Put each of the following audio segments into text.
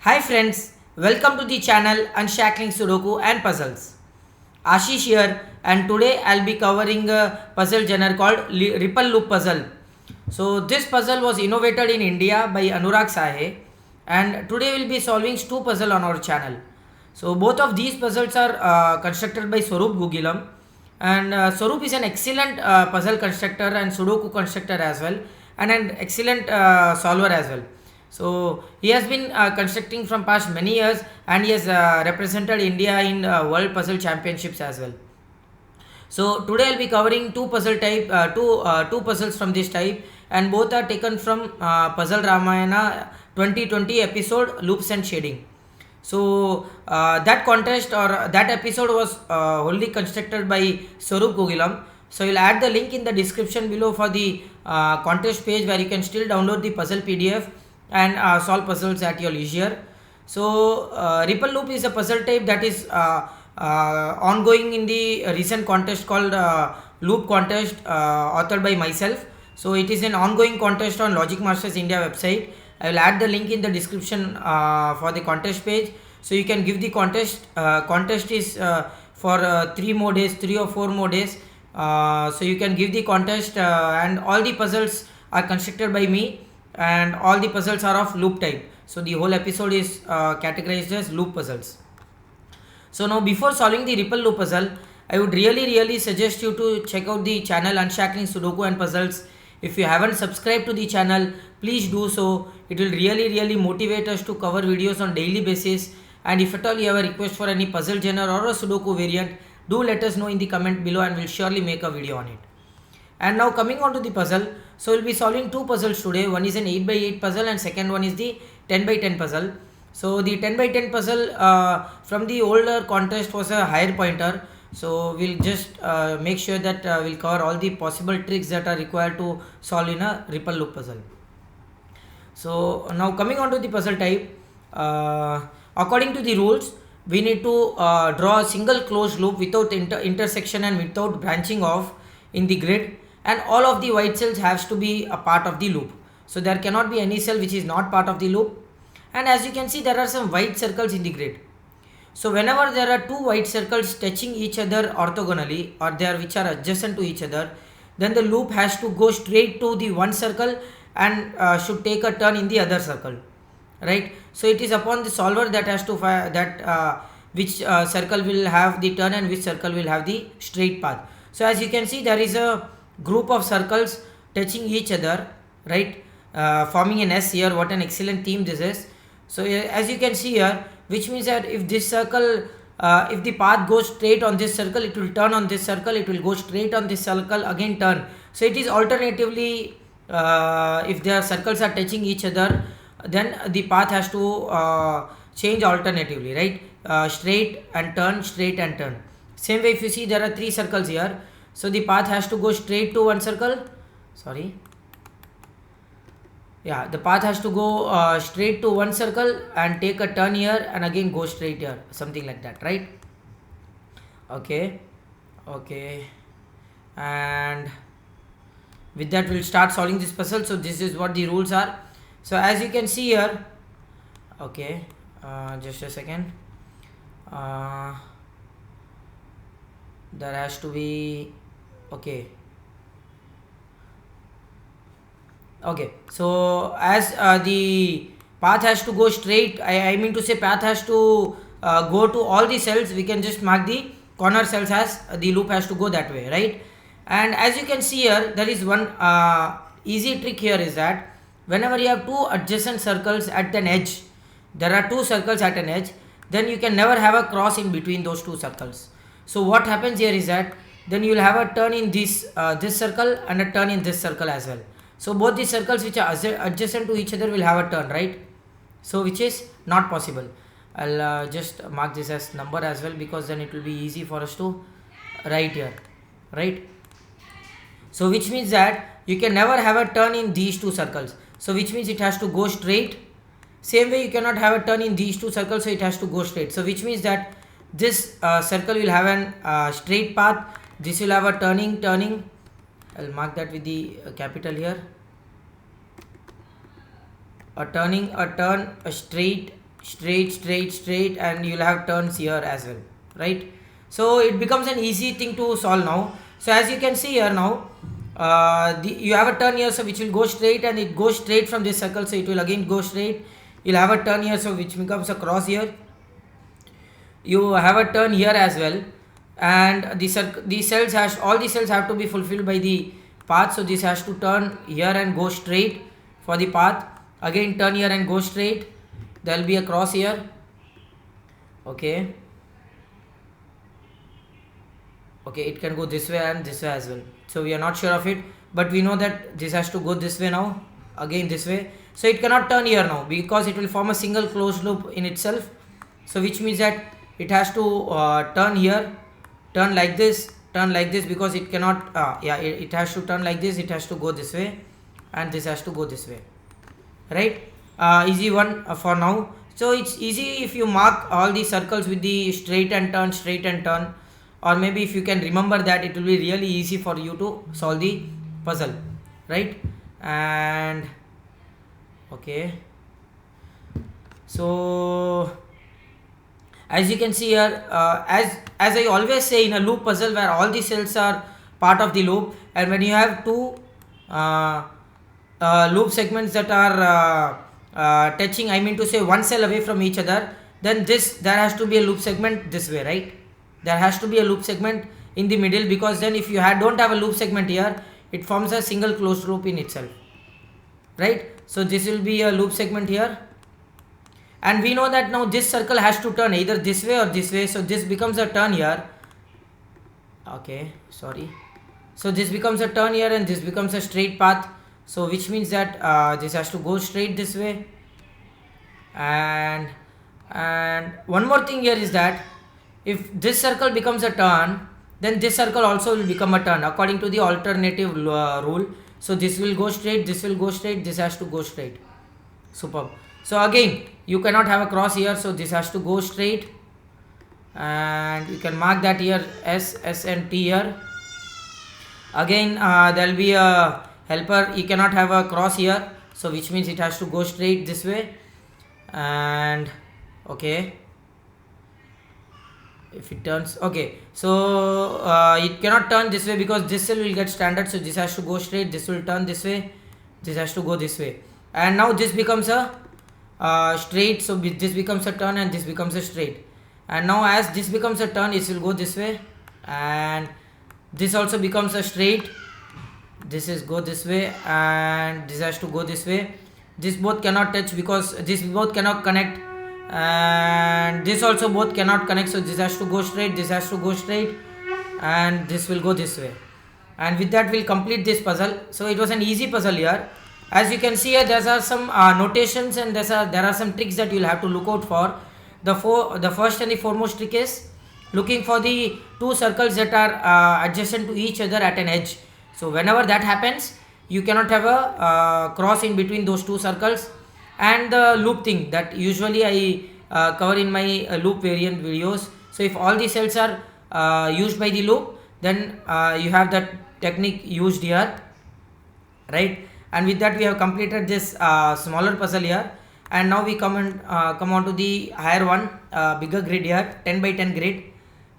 Hi friends, welcome to the channel Unshackling Sudoku and Puzzles. Ashish here, and today I'll be covering a puzzle genre called Ripple Loop Puzzle. So this puzzle was innovated in India by Anurag Sahe, and today we'll be solving two puzzles on our channel. So both of these puzzles are constructed by Swaroop Gugilam, and Swaroop is an excellent puzzle constructor and Sudoku constructor as well, and an excellent solver as well. So he has been constructing from past many years, and he has represented India in World Puzzle Championships as well. So today I'll be covering two puzzles from this type, and both are taken from Puzzle Ramayana 2020 episode Loops and Shading. So that contest or that episode was wholly constructed by Swaroop Gugilam. So you'll add the link in the description below for the contest page where you can still download the puzzle PDF and solve puzzles at your leisure. So Ripple Loop is a puzzle type that is ongoing in the recent contest called Loop Contest, authored by myself. So it is an ongoing contest on Logic Masters India website. I will add the link in the description for the contest page. So you can give the contest. Contest is for 3 or 4 more days. So you can give the contest, and all the puzzles are constructed by me, and all the puzzles are of loop type. So the whole episode is categorized as loop puzzles. So now before solving the Ripple Loop puzzle, I would really suggest you to check out the channel Unshackling Sudoku and Puzzles. If you haven't subscribed to the channel, please do so. It will really motivate us to cover videos on daily basis. And if at all you have a request for any puzzle genre or a Sudoku variant, do let us know in the comment below, and we'll surely make a video on it. And now coming on to the puzzle, so we'll be solving two puzzles today. One is an 8x8 puzzle and second one is the 10x10 puzzle. So the 10x10 puzzle from the older contest was a higher pointer. So we'll just make sure that we'll cover all the possible tricks that are required to solve in a Ripple Loop puzzle. So now coming on to the puzzle type, according to the rules, we need to draw a single closed loop without intersection and without branching off in the grid, and all of the white cells has to be a part of the loop. So there cannot be any cell which is not part of the loop. And as you can see, there are some white circles in the grid. So whenever there are two white circles touching each other orthogonally, or they are which are adjacent to each other, then the loop has to go straight to the one circle and should take a turn in the other circle, right? So it is upon the solver that has to which circle will have the turn and which circle will have the straight path. So as you can see, there is a group of circles touching each other, right, forming an S here. What an excellent theme this is. So as you can see here, which means that if this circle, if the path goes straight on this circle, it will turn on this circle, it will go straight on this circle, again turn. So it is alternatively, if their circles are touching each other, then the path has to change alternatively, right? Straight and turn, straight and turn. Same way, if you see, there are three circles here, so the path has to go straight to one circle. Sorry. Yeah, the path has to go straight to one circle and take a turn here and again go straight here, something like that, right? Okay, and with that we'll start solving this puzzle. So this is what the rules are. So as you can see here, okay, just a second, there has to be, okay, so as the path has to go straight, I mean to say path has to go to all the cells, we can just mark the corner cells as the loop has to go that way, right? And as you can see here, there is one easy trick here, is that whenever you have two adjacent circles at an edge, there are two circles at an edge, then you can never have a cross in between those two circles. So what happens here is that then you will have a turn in this circle and a turn in this circle as well. So both the circles which are adjacent to each other will have a turn, right? So which is not possible. I'll just mark this as number as well, because then it will be easy for us to write here, right? So which means that you can never have a turn in these two circles. So which means it has to go straight. Same way, you cannot have a turn in these two circles, so it has to go straight. So which means that this circle will have an straight path, this will have a turning. I'll mark that with the capital here. A turn, a straight, straight, straight, straight, and you'll have turns here as well, right? So it becomes an easy thing to solve now. So as you can see here now, you have a turn here, so which will go straight, and it goes straight from this circle, so it will again go straight. You'll have a turn here, so which becomes a cross here. You have a turn here as well, and these cells has, all the cells have to be fulfilled by the path. So this has to turn here and go straight for the path, again turn here and go straight. There will be a cross here. Okay, it can go this way and this way as well, so we are not sure of it, but we know that this has to go this way now, again this way. So it cannot turn here now because it will form a single closed loop in itself. So which means that it has to turn here, turn like this, because it cannot it has to turn like this, it has to go this way, and this has to go this way, right? Easy one for now. So it's easy if you mark all the circles with the straight and turn, straight and turn, or maybe if you can remember that, it will be really easy for you to solve the puzzle, right? And okay, so as you can see here, as I always say in a loop puzzle where all the cells are part of the loop, and when you have two loop segments that are touching, I mean to say one cell away from each other, then there has to be a loop segment this way, right? There has to be a loop segment in the middle, because then if you don't have a loop segment here, it forms a single closed loop in itself, right? So this will be a loop segment here, and we know that now this circle has to turn either this way or this way, so this becomes a turn here. Okay, sorry. So this becomes a turn here, and this becomes a straight path, so which means that this has to go straight this way. And one more thing here is that if this circle becomes a turn, then this circle also will become a turn according to the alternative rule. So this will go straight, this will go straight, this has to go straight. Superb. So again, you cannot have a cross here, so this has to go straight, and you can mark that here S and T here. Again there will be a helper, you cannot have a cross here, so which means it has to go straight this way. And okay, if it turns, okay, so it cannot turn this way because this cell will get standard, so this has to go straight, this will turn this way, this has to go this way, and now this becomes a straight, so this becomes a turn and this becomes a straight. And now as this becomes a turn, it will go this way, and this also becomes a straight, this is go this way, and this has to go this way. This both cannot touch because this both cannot connect, and this also both cannot connect, so this has to go straight, this has to go straight, and this will go this way. And with that we'll complete this puzzle. So it was an easy puzzle here. As you can see here, there are some notations, and there are some tricks that you'll have to look out for. The first and the foremost trick is looking for the two circles that are adjacent to each other at an edge. So whenever that happens, you cannot have a cross in between those two circles. And the loop thing that usually I cover in my loop variant videos. So if all the cells are used by the loop, then you have that technique used here, right? And with that we have completed this smaller puzzle here, and now we come on to the higher one, bigger grid here, 10 by 10 grid.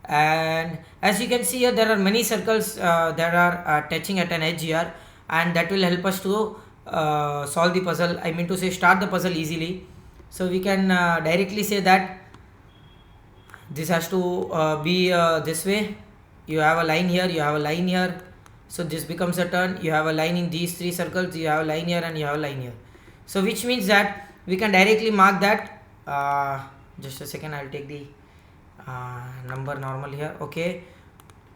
And as you can see here, there are many circles that are touching at an edge here, and that will help us to solve the puzzle, I mean to say start the puzzle easily. So we can directly say that this has to be this way. You have a line here, you have a line here, so this becomes a turn. You have a line in these three circles, you have a line here, and you have a line here. So which means that we can directly mark that, just a second, I'll take the number normal here. Okay,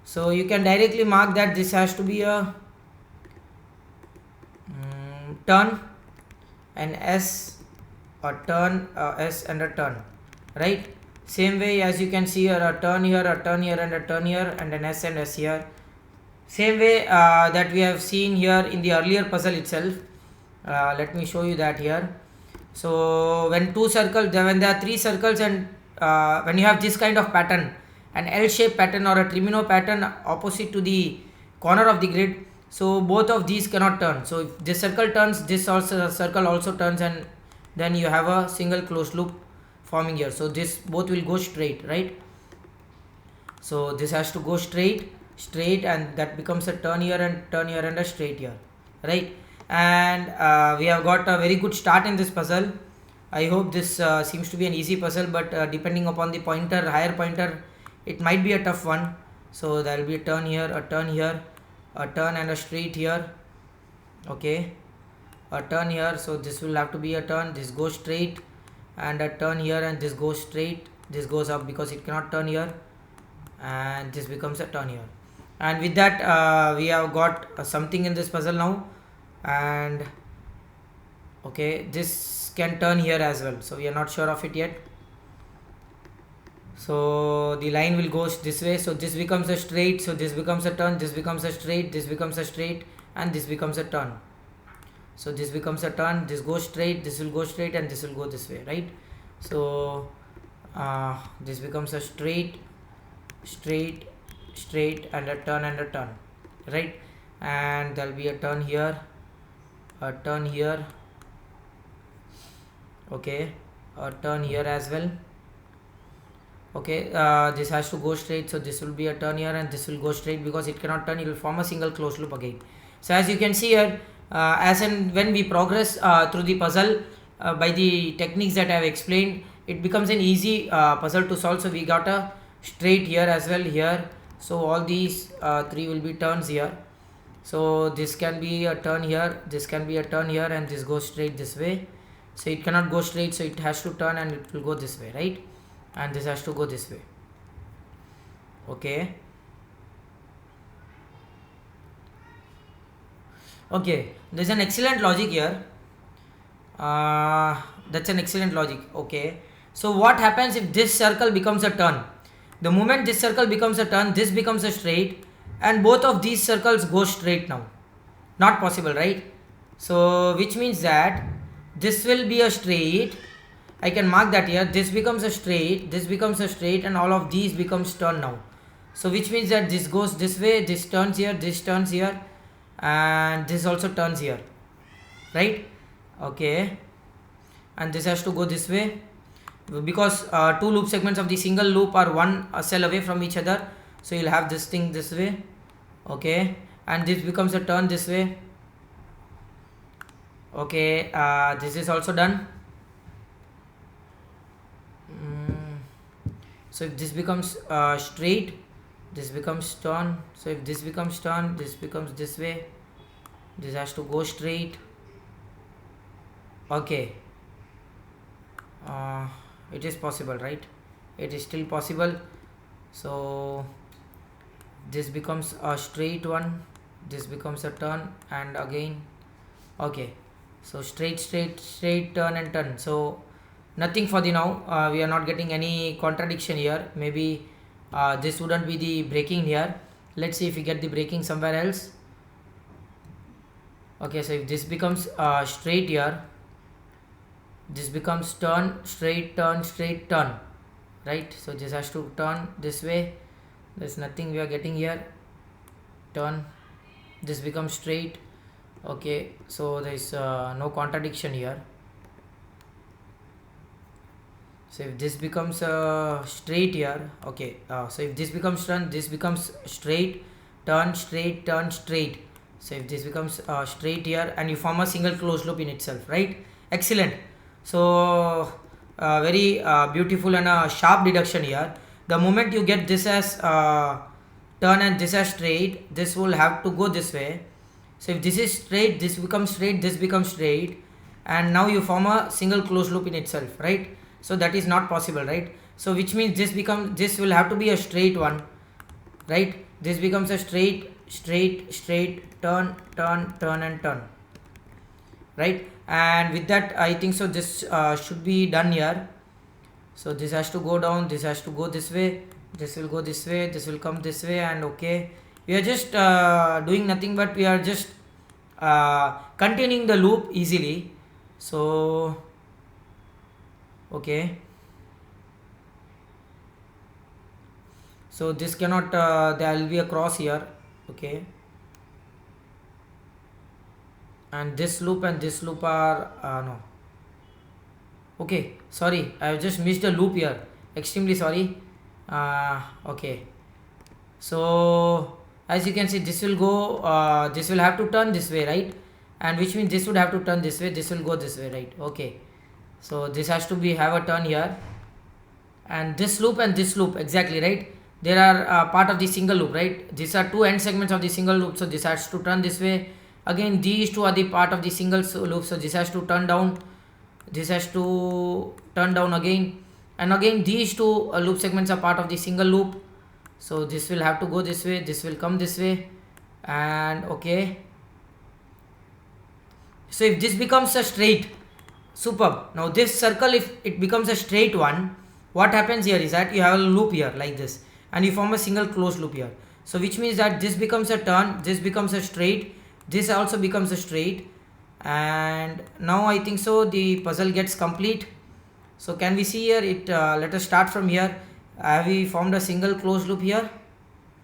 so you can directly mark that this has to be a turn, and S, a turn, S and a turn, right? Same way as you can see here, a turn here, a turn here, and a turn here, and an S and S here. Same way that we have seen here in the earlier puzzle itself. Let me show you that here. So when when there are three circles, and when you have this kind of pattern, an L-shaped pattern or a Trimino pattern opposite to the corner of the grid, so both of these cannot turn. So if this circle turns, this circle also turns, and then you have a single closed loop forming here. So this both will go straight, right? So this has to go straight, and that becomes a turn here and a straight here, right? And we have got a very good start in this puzzle. I hope this seems to be an easy puzzle, but depending upon the pointer, higher pointer, it might be a tough one. So there will be a turn here, a turn here, a turn and a straight here. Okay, a turn here, so this will have to be a turn. This goes straight, and a turn here, and this goes straight. This goes up because it cannot turn here, and this becomes a turn here. And with that we have got something in this puzzle now. And okay, this can turn here as well, so we are not sure of it yet. So the line will go this way, so this becomes a straight, so this becomes a turn, this becomes a straight, this becomes a straight, and this becomes a turn. So this becomes a turn, this goes straight, this will go straight, and this will go this way, right? So this becomes a straight, and a turn, right? And there will be a turn here, a turn here, okay, a turn here as well. Okay, this has to go straight, so this will be a turn here, and this will go straight because it cannot turn. It will form a single closed loop again. So as you can see here, as and when we progress through the puzzle by the techniques that I have explained, it becomes an easy puzzle to solve. So we got a straight here as well here, so all these three will be turns here. So this can be a turn here, this can be a turn here, and this goes straight this way. So it cannot go straight, so it has to turn, and it will go this way, right? And this has to go this way. Okay, there's an excellent logic here. That's an excellent logic. Okay, so what happens if this circle becomes a turn? The moment this circle becomes a turn, this becomes a straight, and both of these circles go straight now. Not possible, right? So which means that this will be a straight. I can mark that here. This becomes a straight, this becomes a straight, and all of these becomes turn now. So which means that this goes this way, this turns here, this turns here, and this also turns here, right? Okay, and this has to go this way because two loop segments of the single loop are one cell away from each other. So you'll have this thing this way. Okay, and this becomes a turn this way. Okay, this is also done. So if this becomes straight, this becomes turn. So if this becomes turn, this becomes this way, this has to go straight. Okay, it is possible, right? It is still possible. So this becomes a straight one, this becomes a turn, and again. Okay, so straight, turn and turn. So nothing for the now. We are not getting any contradiction here. Maybe this wouldn't be the breaking here. Let's see if we get the breaking somewhere else. Okay, so if this becomes straight here, this becomes turn, straight, turn, right? So this has to turn this way. There's nothing we are getting here. Turn, this becomes straight. Okay, so there is no contradiction here. So if this becomes straight here, okay, so if this becomes turn, this becomes straight, turn, straight. So if this becomes straight here, and you form a single closed loop in itself, right? Excellent. So very beautiful and sharp deduction here. The moment you get this as turn and this as straight, this will have to go this way. So if this is straight, this becomes straight, this becomes straight, and now you form a single closed loop in itself, right? So that is not possible, right? So which means this will have to be a straight one, right? This becomes a straight, turn, and turn, right? And with that, I think so this should be done here. So this has to go down, this has to go this way, this will go this way, this will come this way, and okay, we are just doing nothing but we are just continuing the loop easily. So okay, so this cannot there will be a cross here. Okay, and this loop and this loop are no, Okay, sorry, I have just missed a loop here. Extremely sorry. Okay, so as you can see, this will go, this will have to turn this way, right? And which means this would have to turn this way, this will go this way, right? Okay, so this has to be have a turn here, and this loop, exactly, right? There are part of the single loop, right? These are two end segments of the single loop, so this has to turn this way. Again, these two are the part of the single loop, so this has to turn down, this has to turn down again, and again these two loop segments are part of the single loop, so this will have to go this way, this will come this way. And okay, so if this becomes a straight, superb. Now this circle, if it becomes a straight one, what happens here is that you have a loop here like this, and you form a single closed loop here. So which means that this becomes a turn, this becomes a straight, this also becomes a straight. And now I think so the puzzle gets complete. So can we see here it, let us start from here. Have we formed a single closed loop here?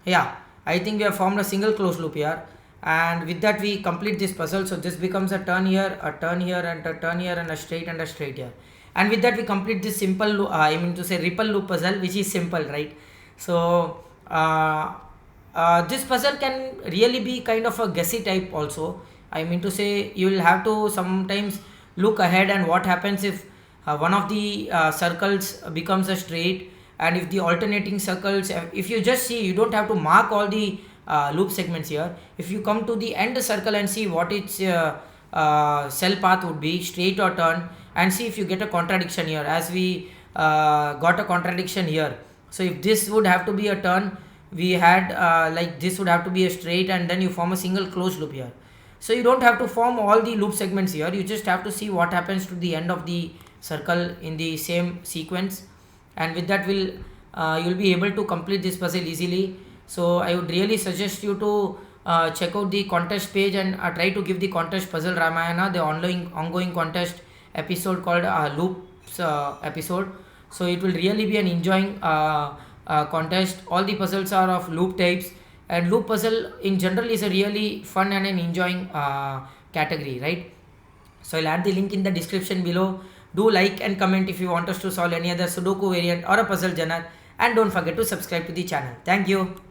Yeah, I think we have formed a single closed loop here, and with that we complete this puzzle. So this becomes a turn here, a turn here, and a turn here, and a straight here, and with that we complete this simple I mean to say ripple loop puzzle, which is simple, right? So this puzzle can really be kind of a guessy type also. I mean to say, you will have to sometimes look ahead and what happens if one of the circles becomes a straight, and if the alternating circles, if you just see, you don't have to mark all the loop segments here. If you come to the end circle and see what its cell path would be, straight or turn, and see if you get a contradiction here, as we got a contradiction here. So if this would have to be a turn, we had like this would have to be a straight, and then you form a single closed loop here. So you don't have to form all the loop segments here, you just have to see what happens to the end of the circle in the same sequence, and with that will you'll be able to complete this puzzle easily. So I would really suggest you to check out the contest page and try to give the contest Puzzle Ramayana, the ongoing contest episode called loops episode. So it will really be an enjoying contest. All the puzzles are of loop types, and loop puzzle in general is a really fun and an enjoying category, right? So I'll add the link in the description below. Do like and comment if you want us to solve any other Sudoku variant or a puzzle genre, and don't forget to subscribe to the channel. Thank you.